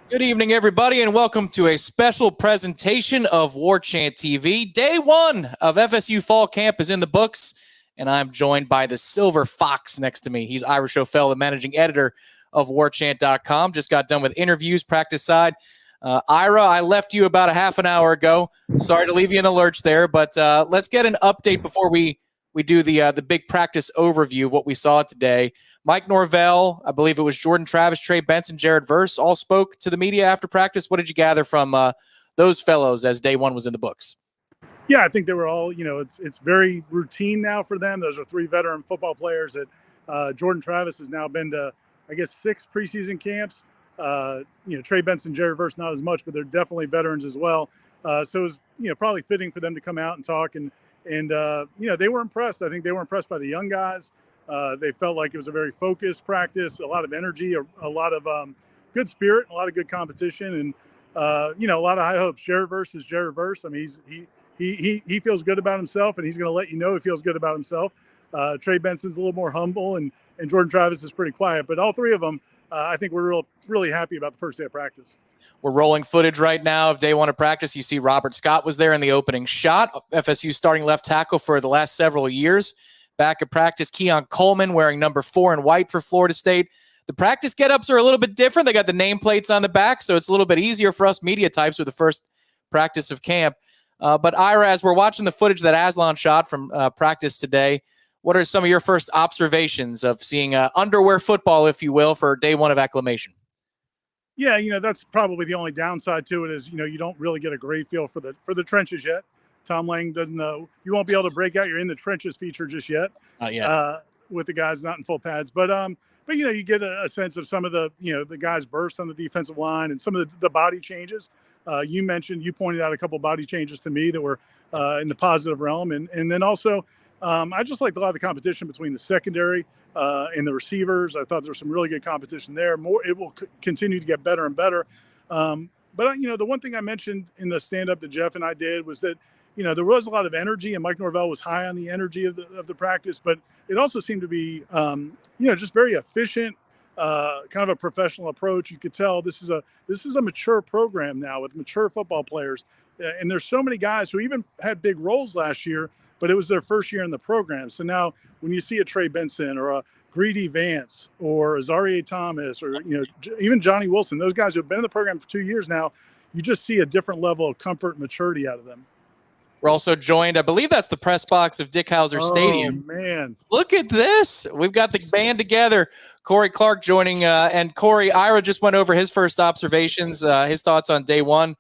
Good evening, everybody, and welcome to a special presentation of Warchant TV. Day one of FSU Fall Camp is in the books, and I'm joined by the Silver Fox next to me. He's Irish O'Fell, the managing editor of Warchant.com. Just got done with interviews, practice side. Ira, I left you about a half an hour ago. Sorry to leave you in the lurch there, but let's get an update before we do the big practice overview of what we saw today. Mike Norvell, I believe it was Jordan Travis, Trey Benson, Jared Verse, all spoke to the media after practice. What did you gather from those fellows as day one was in the books? Yeah, I think they were all, it's very routine now for them. Those are three veteran football players that Jordan Travis has now been to, I guess, 6 preseason camps. Trey Benson, Jared Verse, not as much, but they're definitely veterans as well. So it was, probably fitting for them to come out and talk. And they were impressed. I think they were impressed by the young guys. They felt like it was a very focused practice, a lot of energy, a lot of good spirit, a lot of good competition, and a lot of high hopes. Jared Verse is Jared Verse. I mean, he feels good about himself, and he's going to let you know he feels good about himself. Trey Benson's a little more humble, and Jordan Travis is pretty quiet. But all three of them, I think we're really happy about the first day of practice. We're rolling footage right now of day one of practice. You see Robert Scott was there in the opening shot. FSU starting left tackle for the last several years. Back at practice, Keon Coleman wearing number 4 in white for Florida State. The practice get-ups are a little bit different. They got the nameplates on the back, so it's a little bit easier for us media types with the first practice of camp. But Ira, as we're watching the footage that Aslan shot from practice today, what are some of your first observations of seeing underwear football, if you will, for day one of acclimation? Yeah, that's probably the only downside to it is, you don't really get a great feel for the trenches yet. Tom Lang doesn't know. You won't be able to break out your in the trenches feature just yet. With the guys not in full pads. But you get a sense of some of the, the guys burst on the defensive line and some of the body changes. You pointed out a couple of body changes to me that were in the positive realm. And then also, I just liked a lot of the competition between the secondary and the receivers. I thought there was some really good competition there. It will continue to get better and better. But the one thing I mentioned in the stand-up that Jeff and I did was that, there was a lot of energy, and Mike Norvell was high on the energy of the practice, but it also seemed to be, just very efficient, kind of a professional approach. You could tell this is a mature program now with mature football players, and there's so many guys who even had big roles last year, but it was their first year in the program. So now when you see a Trey Benson or a Greedy Vance or a Zaire Thomas or even Johnny Wilson, those guys who have been in the program for 2 years now, you just see a different level of comfort and maturity out of them. We're also joined, I believe that's the press box of Dick Hauser Stadium. Oh, man. Look at this. We've got the band together. Corey Clark joining. And Corey, Ira just went over his first observations, his thoughts on day one.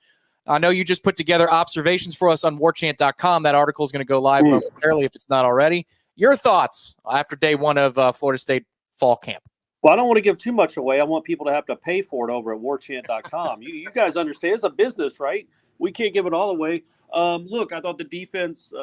I know you just put together observations for us on warchant.com. That article is going to go live momentarily if it's not already. Your thoughts after day one of Florida State fall camp? Well, I don't want to give too much away. I want people to have to pay for it over at warchant.com. you guys understand it's a business, right? We can't give it all away. Look, I thought the defense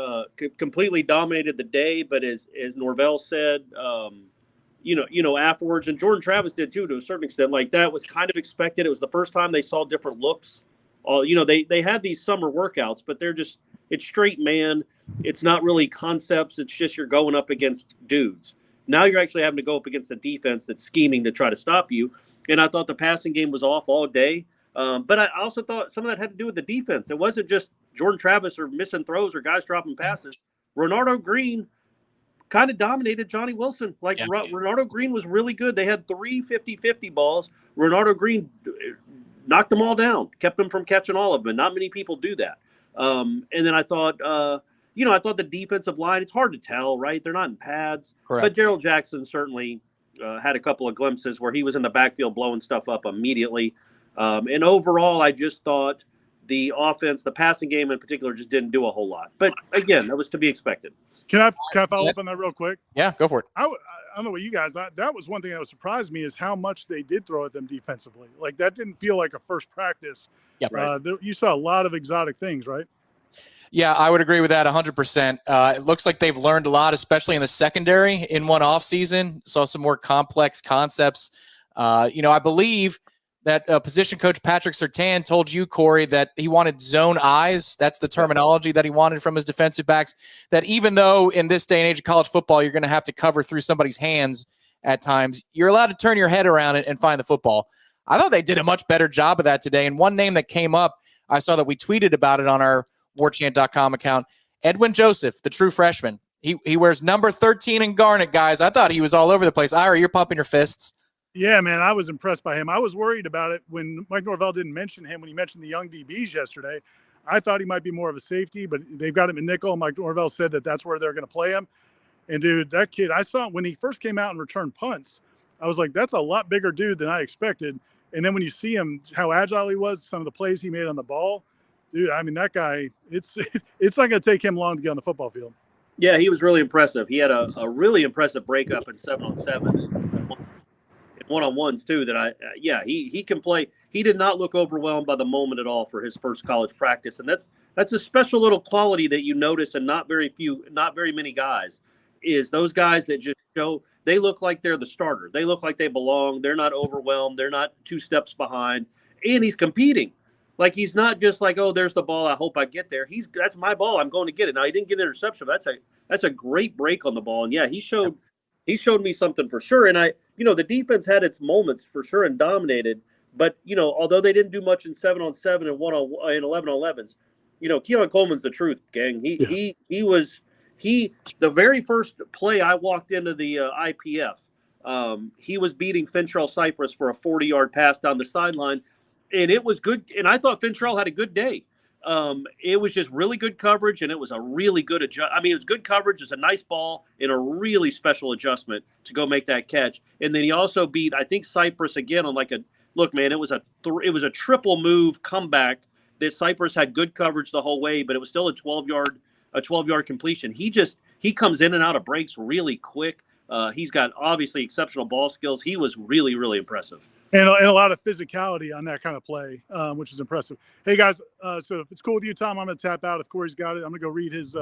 completely dominated the day, but as Norvell said, afterwards, and Jordan Travis did too, to a certain extent, like that was kind of expected. It was the first time they saw different looks. They had these summer workouts, but it's straight man. It's not really concepts. It's just you're going up against dudes. Now you're actually having to go up against a defense that's scheming to try to stop you. And I thought the passing game was off all day. But I also thought some of that had to do with the defense. It wasn't just Jordan Travis or missing throws or guys dropping passes. Renardo Green kind of dominated Johnny Wilson. Renardo Green was really good. They had 3 50-50 balls. Renardo Green knocked them all down, kept them from catching all of them. And not many people do that. And then I thought, I thought the defensive line, it's hard to tell, right? They're not in pads. Correct. But Gerald Jackson certainly had a couple of glimpses where he was in the backfield blowing stuff up immediately. And overall, I just thought the offense, the passing game in particular, just didn't do a whole lot. But again, that was to be expected. Can I follow up on that real quick? Yeah, go for it. I don't know what you guys, that was one thing that surprised me is how much they did throw at them defensively. Like that didn't feel like a first practice. Yep. You saw a lot of exotic things, right? Yeah, I would agree with that 100%. It looks like they've learned a lot, especially in the secondary in one offseason. Saw some more complex concepts. I believe that position coach Patrick Surtain told you, Corey, that he wanted zone eyes. That's the terminology that he wanted from his defensive backs. That even though in this day and age of college football, you're going to have to cover through somebody's hands at times, you're allowed to turn your head around and find the football. I thought they did a much better job of that today. And one name that came up, I saw that we tweeted about it on our Warchant.com account, Edwin Joseph, the true freshman. He wears number 13 in garnet, guys. I thought he was all over the place. Ira, you're pumping your fists. Yeah, man, I was impressed by him. I was worried about it when Mike Norvell didn't mention him when he mentioned the young DBs yesterday. I thought he might be more of a safety, but they've got him in nickel. Mike Norvell said that that's where they're going to play him. And, dude, that kid, I saw when he first came out and returned punts, I was like, that's a lot bigger dude than I expected. And then when you see him, how agile he was, some of the plays he made on the ball, dude, I mean, that guy, it's not going to take him long to get on the football field. Yeah, he was really impressive. He had a really impressive breakup in 7-on-7s. One-on-ones too that he can play. He did not look overwhelmed by the moment at all for his first college practice. And that's a special little quality that you notice and not very many guys is those guys that just show they look like they're the starter. They look like they belong. They're not overwhelmed. They're not 2 steps behind. And he's competing. Like he's not just like, oh, there's the ball. I hope I get there. That's my ball. I'm going to get it. Now he didn't get an interception. But that's a great break on the ball. And yeah, he showed me something for sure. And the defense had its moments for sure and dominated. But although they didn't do much in 7-on-7 and 11-on-11s, Keon Coleman's the truth, gang. He was the very first play I walked into the IPF. He was beating Fintrell Cypress for a 40-yard pass down the sideline. And it was good. And I thought Fintrell had a good day. It was just really good coverage, and it was a really good adjust. I mean, it was good coverage. It's a nice ball and a really special adjustment to go make that catch. And then he also beat, I think, Cypress again on look, man, it was a triple move comeback that Cypress had good coverage the whole way, but it was still a 12-yard completion. He comes in and out of breaks really quick. He's got obviously exceptional ball skills. He was really, really impressive. And a lot of physicality on that kind of play, which is impressive. Hey, guys, so if it's cool with you, Tom, I'm going to tap out. If Corey's got it, I'm going to go read his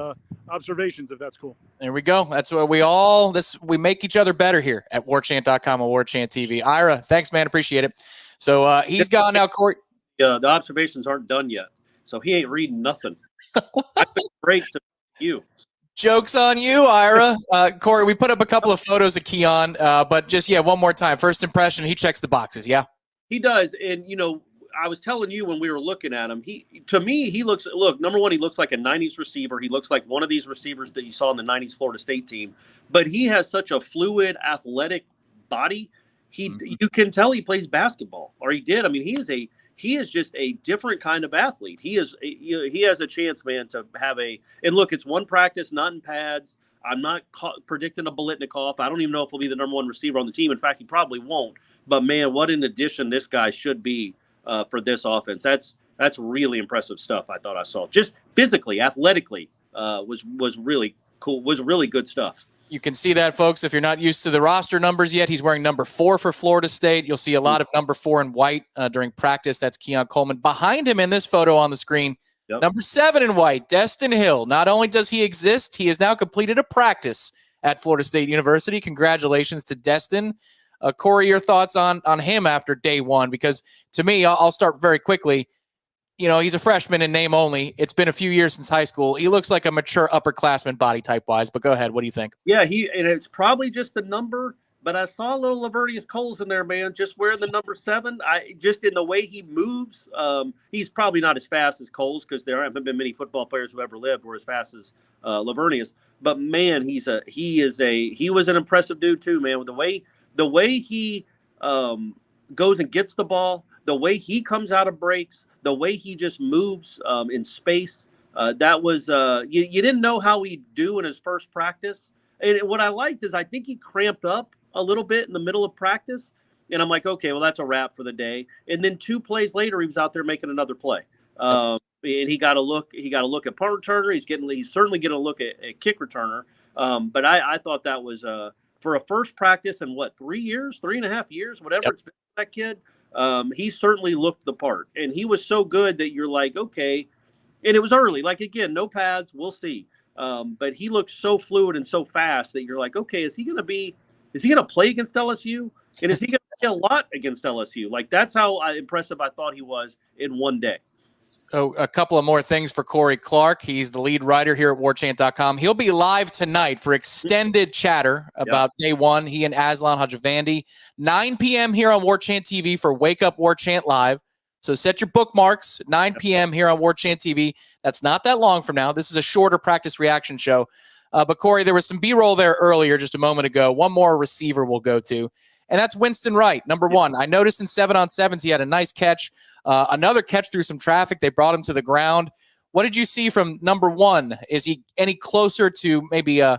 observations, if that's cool. There we go. That's what we make each other better here at Warchant.com and Warchant TV. Ira, thanks, man. Appreciate it. So he's gone now, Corey. Yeah, the observations aren't done yet, so he ain't reading nothing. I've been great to you. Joke's on you, Ira. Corey, we put up a couple of photos of Keon, but just, one more time. First impression, he checks the boxes, yeah? He does. And, I was telling you when we were looking at him, number one, he looks like a 90s receiver. He looks like one of these receivers that you saw in the 90s Florida State team. But he has such a fluid, athletic body. You can tell he plays basketball, or he did. I mean, he is just a different kind of athlete. He has a chance, man, to have and look, it's one practice, not in pads. I'm not predicting a Bolitnikoff. I don't even know if he'll be the number one receiver on the team. In fact, he probably won't. But man, what an addition this guy should be for this offense. That's really impressive stuff. I thought I saw just physically, athletically was really cool. Was really good stuff. You can see that, folks. If you're not used to the roster numbers yet, he's wearing number 4 for Florida State. You'll see a lot of number 4 in white during practice. That's Keon Coleman. Behind him in this photo on the screen, number 7 in white, Destin Hill. Not only does he exist, he has now completed a practice at Florida State University. Congratulations to Destin. Corey, your thoughts on him after day one? Because to me, I'll start very quickly. He's a freshman in name only. It's been a few years since high school. He looks like a mature upperclassman body type-wise, but go ahead. What do you think? Yeah, and it's probably just the number, but I saw a little Lavernius Coles in there, man, just wearing the number 7. Just in the way he moves, he's probably not as fast as Coles because there haven't been many football players who ever lived who are as fast as Lavernius. But, man, he was an impressive dude too, man. With the way he goes and gets the ball, the way he comes out of breaks, the way he just moves in space, that was you didn't know how he'd do in his first practice. And what I liked is I think he cramped up a little bit in the middle of practice. And I'm like, okay, well, that's a wrap for the day. And then 2 plays later, he was out there making another play. And he got a look at punt returner. He's certainly getting a look at kick returner. But I thought that was for a first practice in 3.5 years, whatever it's been for that kid. He certainly looked the part, and he was so good that you're like, okay. And it was early, like, again, no pads, we'll see. But he looked so fluid and so fast that you're like, okay, is he going to play against LSU? And is he going to play a lot against LSU? Like, that's how impressive I thought he was in one day. So a couple of more things for Corey Clark. He's the lead writer here at warchant.com. He'll be live tonight for extended chatter about day one. He and Aslan Hajavandi, 9 p.m. here on Warchant TV for Wake Up Warchant Live. So set your bookmarks, 9 p.m. here on Warchant TV. That's not that long from now. This is a shorter practice reaction show. But Corey, there was some B-roll there earlier just a moment ago. One more receiver we'll go to, and that's Winston Wright, number one. I noticed in 7-on-7s he had a nice catch. Another catch through some traffic. They brought him to the ground. What did you see from number one? Is he any closer to maybe a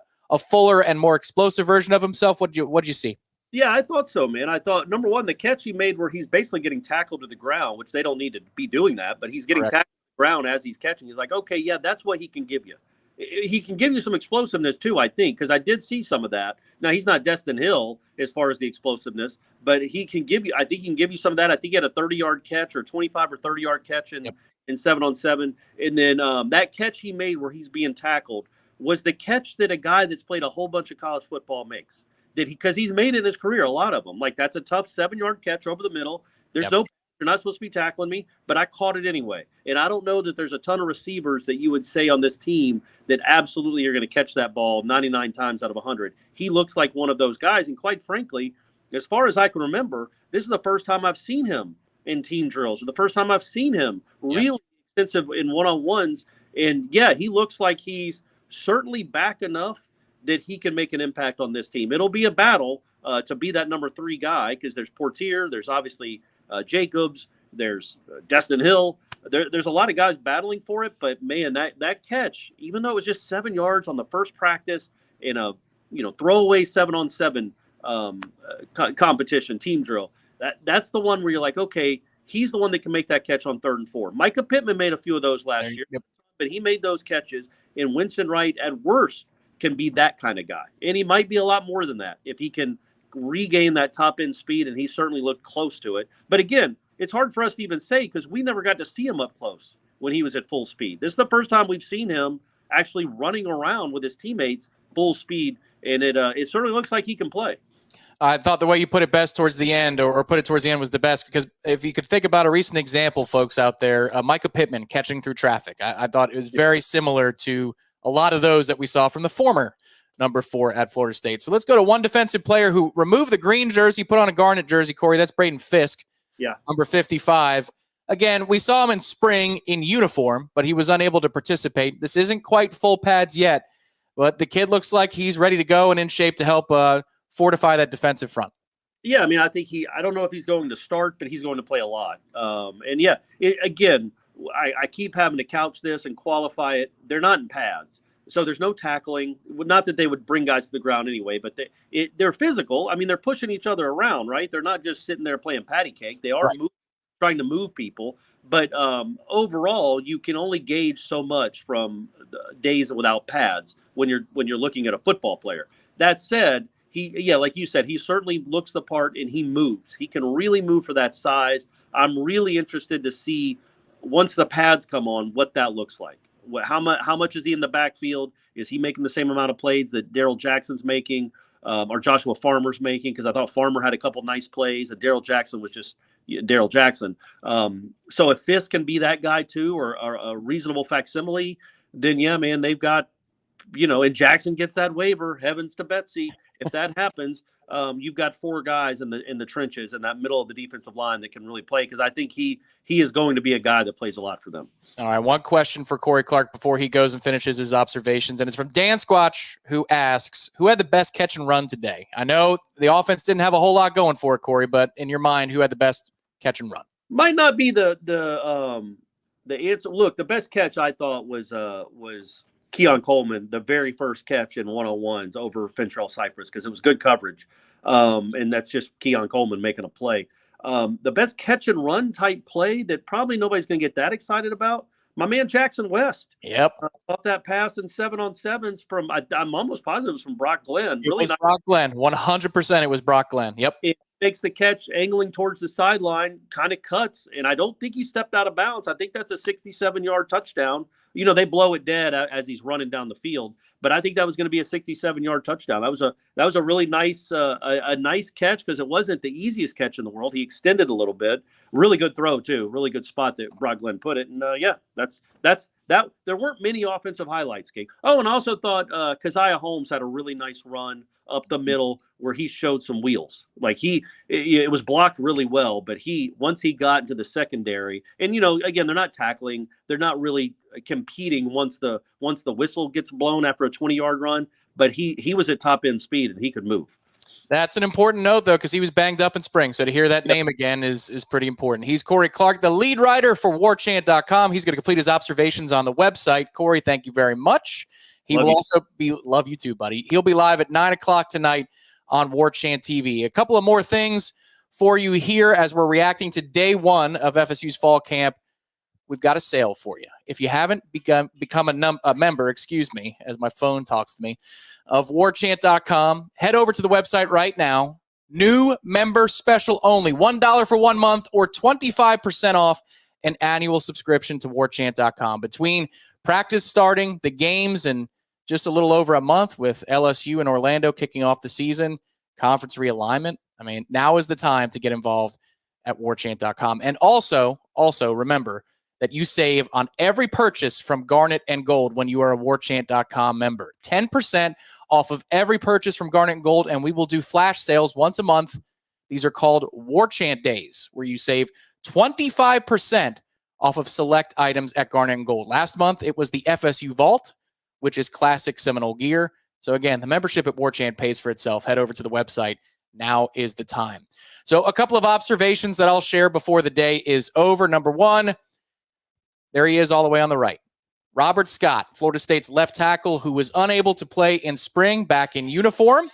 fuller and more explosive version of himself? What'd you see? Yeah, I thought so, man. I thought, number one, the catch he made where he's basically getting tackled to the ground, which they don't need to be doing that, but he's getting tackled to the ground as he's catching. He's like, okay, yeah, that's what he can give you. He can give you some explosiveness too, I think, because I did see some of that. Now, he's not Destin Hill as far as the explosiveness, but he can give you – I think he can give you some of that. I think he had a 30-yard catch or 25 or 30-yard catch in 7-on-7. And then that catch he made where he's being tackled was the catch that a guy that's played a whole bunch of college football makes. Because he's made it in his career, a lot of them. Like, that's a tough 7-yard catch over the middle. There's no – you're not supposed to be tackling me, but I caught it anyway. And I don't know that there's a ton of receivers that you would say on this team that absolutely are going to catch that ball 99 times out of 100. He looks like one of those guys. And quite frankly, as far as I can remember, this is the first time I've seen him in team drills, or the first time I've seen him really extensive in one-on-ones. And, yeah, he looks like he's certainly back enough that he can make an impact on this team. It'll be a battle to be that number 3 guy, because there's Portier, there's obviously Jacobs, there's Destin Hill. There's a lot of guys battling for it, but man, that catch, even though it was just 7 yards on the first practice in a throwaway 7-on-7 competition team drill, that's the one where you're like, okay, he's the one that can make that catch on 3rd and 4. Micah Pittman made a few of those last year, but he made those catches. And Winston Wright, at worst, can be that kind of guy, and he might be a lot more than that if he can regain that top end speed, and he certainly looked close to it. But again, it's hard for us to even say because we never got to see him up close when he was at full speed. This is the first time we've seen him actually running around with his teammates full speed, and it certainly looks like he can play. I thought the way you put it best towards the end, or put it towards the end, was the best, because if you could think about a recent example, folks out there, Micah Pittman catching through traffic, I thought it was very similar to a lot of those that we saw from the former number 4 at Florida State. So let's go to one defensive player who removed the green jersey, put on a garnet jersey, Corey. That's Braden Fisk, number 55. Again, we saw him in spring in uniform, but he was unable to participate. This isn't quite full pads yet, but the kid looks like he's ready to go and in shape to help fortify that defensive front. Yeah, I mean, I think I don't know if he's going to start, but he's going to play a lot. And yeah, again, I keep having to couch this and qualify it. They're not in pads. So there's no tackling. Not that they would bring guys to the ground anyway, but they're physical. I mean, they're pushing each other around, right? They're not just sitting there playing patty cake. They are trying to move people. But overall, you can only gauge so much from days without pads when you're looking at a football player. That said, like you said, he certainly looks the part and he moves. He can really move for that size. I'm really interested to see, once the pads come on, what that looks like. How much is he in the backfield? Is he making the same amount of plays that Daryl Jackson's making, or Joshua Farmer's making? Because I thought Farmer had a couple nice plays, and Daryl Jackson was just Daryl Jackson. So if Fisk can be that guy too, or a reasonable facsimile, then yeah, man, they've got, and Jackson gets that waiver. Heavens to Betsy, if that happens, you've got 4 guys in the trenches in that middle of the defensive line that can really play, because I think he is going to be a guy that plays a lot for them. All right, one question for Corey Clark before he goes and finishes his observations, and it's from Dan Squatch, who asks, who had the best catch and run today? I know the offense didn't have a whole lot going for it, Corey, but in your mind, who had the best catch and run? Might not be the answer. Look, the best catch I thought was Keon Coleman, the very first catch in 1-on-1s over Fentrell Cypress, because it was good coverage. And that's just Keon Coleman making a play. The best catch and run type play that probably nobody's going to get that excited about, my man Jackson West. Yep. Off that pass in 7-on-7s from, I'm almost positive it was from Brock Glenn. It was Brock Glenn. 100% it was Brock Glenn. Yep. makes the catch, angling towards the sideline, kind of cuts, and I don't think he stepped out of bounds. I think that's a 67-yard touchdown. They blow it dead as he's running down the field, but I think that was going to be a 67-yard touchdown. That was a really nice a nice catch, because it wasn't the easiest catch in the world. He extended a little bit. Really good throw too. Really good spot that Brock Glenn put it. And that's that. There weren't many offensive highlights, King. Oh, and I also thought Keziah Holmes had a really nice run up the middle where he showed some wheels. Like it was blocked really well, but once he got into the secondary, and again, they're not tackling, they're not really competing once the whistle gets blown after a 20-yard run, but he was at top end speed and he could move. That's an important note, though, because he was banged up in spring. So to hear that name again is pretty important. He's Corey Clark, the lead writer for Warchant.com. He's going to complete his observations on the website. Corey, thank you very much. He will also love you too, buddy. He'll be live at 9 o'clock tonight on Warchant TV. A couple of more things for you here as we're reacting to day one of FSU's fall camp. We've got a sale for you. If you haven't become a member, as my phone talks to me, of Warchant.com, head over to the website right now. New member special only, $1 for 1 month or 25% off an annual subscription to Warchant.com. Between practice starting, the games, and just a little over a month with LSU and Orlando kicking off the season, conference realignment. I mean, now is the time to get involved at Warchant.com. And also remember that you save on every purchase from Garnet and Gold when you are a Warchant.com member. 10% off of every purchase from Garnet and Gold, and we will do flash sales once a month. These are called Warchant Days, where you save 25% off of select items at Garnet and Gold. Last month, it was the FSU Vault, which is classic Seminole gear. So again, the membership at Warchant pays for itself. Head over to the website. Now is the time. So a couple of observations that I'll share before the day is over. Number one, there he is all the way on the right. Robert Scott, Florida State's left tackle, who was unable to play in spring back in uniform.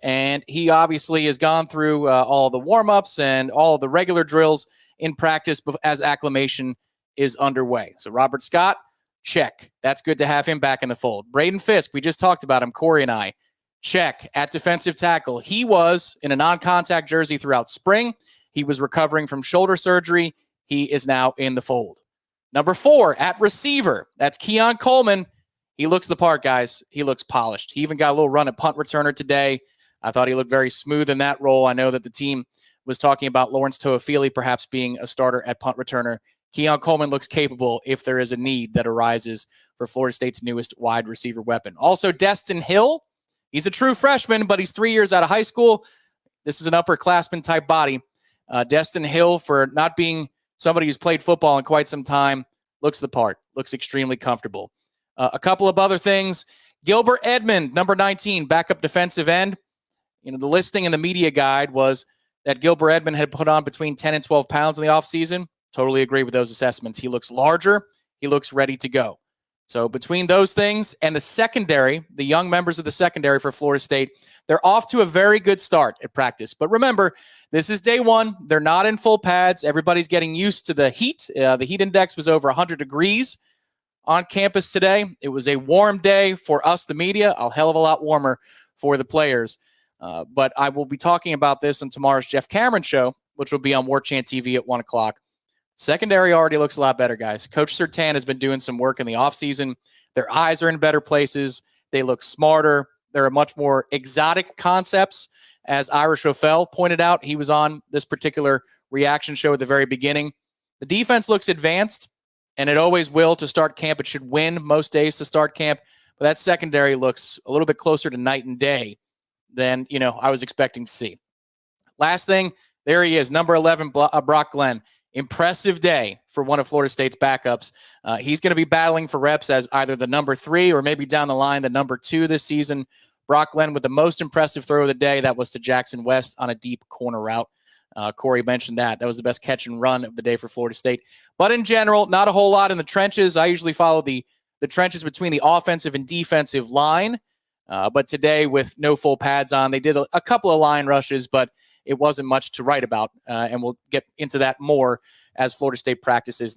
And he obviously has gone through all the warm-ups and all the regular drills in practice as acclimation is underway. So Robert Scott, check. That's good to have him back in the fold. Braden Fisk, we just talked about him, Corey and I. Check at defensive tackle. He was in a non-contact jersey throughout spring. He was recovering from shoulder surgery. He is now in the fold. Number 4, at receiver. That's Keon Coleman. He looks the part, guys. He looks polished. He even got a little run at punt returner today. I thought he looked very smooth in that role. I know that the team was talking about Lawrence Toafili perhaps being a starter at punt returner. Keon Coleman looks capable if there is a need that arises for Florida State's newest wide receiver weapon. Also, Destin Hill. He's a true freshman, but he's 3 years out of high school. This is an upperclassman type body. Destin Hill, for not being somebody who's played football in quite some time, looks the part, looks extremely comfortable. A couple of other things. Gilbert Edmond, number 19, backup defensive end. The listing in the media guide was that Gilbert Edmond had put on between 10 and 12 pounds in the offseason. Totally agree with those assessments. He looks larger. He looks ready to go. So between those things and the secondary, the young members of the secondary for Florida State, they're off to a very good start at practice. But remember, this is day one. They're not in full pads. Everybody's getting used to the heat. The heat index was over 100 degrees on campus today. It was a warm day for us, the media, a hell of a lot warmer for the players. But I will be talking about this on tomorrow's Jeff Cameron show, which will be on Warchant TV at 1 o'clock. Secondary already looks a lot better, guys. Coach Surtain has been doing some work in the offseason. Their eyes are in better places. They look smarter. There are much more exotic concepts. As Irish O'Fell pointed out, he was on this particular reaction show at the very beginning. The defense looks advanced, and it always will to start camp. It should win most days to start camp. But that secondary looks a little bit closer to night and day than, I was expecting to see. Last thing, there he is, number 11, Brock Glenn. Impressive day for one of Florida State's backups. He's going to be battling for reps as either the number 3 or maybe down the line the number 2 this season. Brock Glenn with the most impressive throw of the day. That was to Jackson West on a deep corner route. Corey mentioned that. That was the best catch and run of the day for Florida State. But in general, not a whole lot in the trenches. I usually follow the trenches between the offensive and defensive line. But today, with no full pads on, they did a couple of line rushes, but it wasn't much to write about. And we'll get into that more as Florida State practices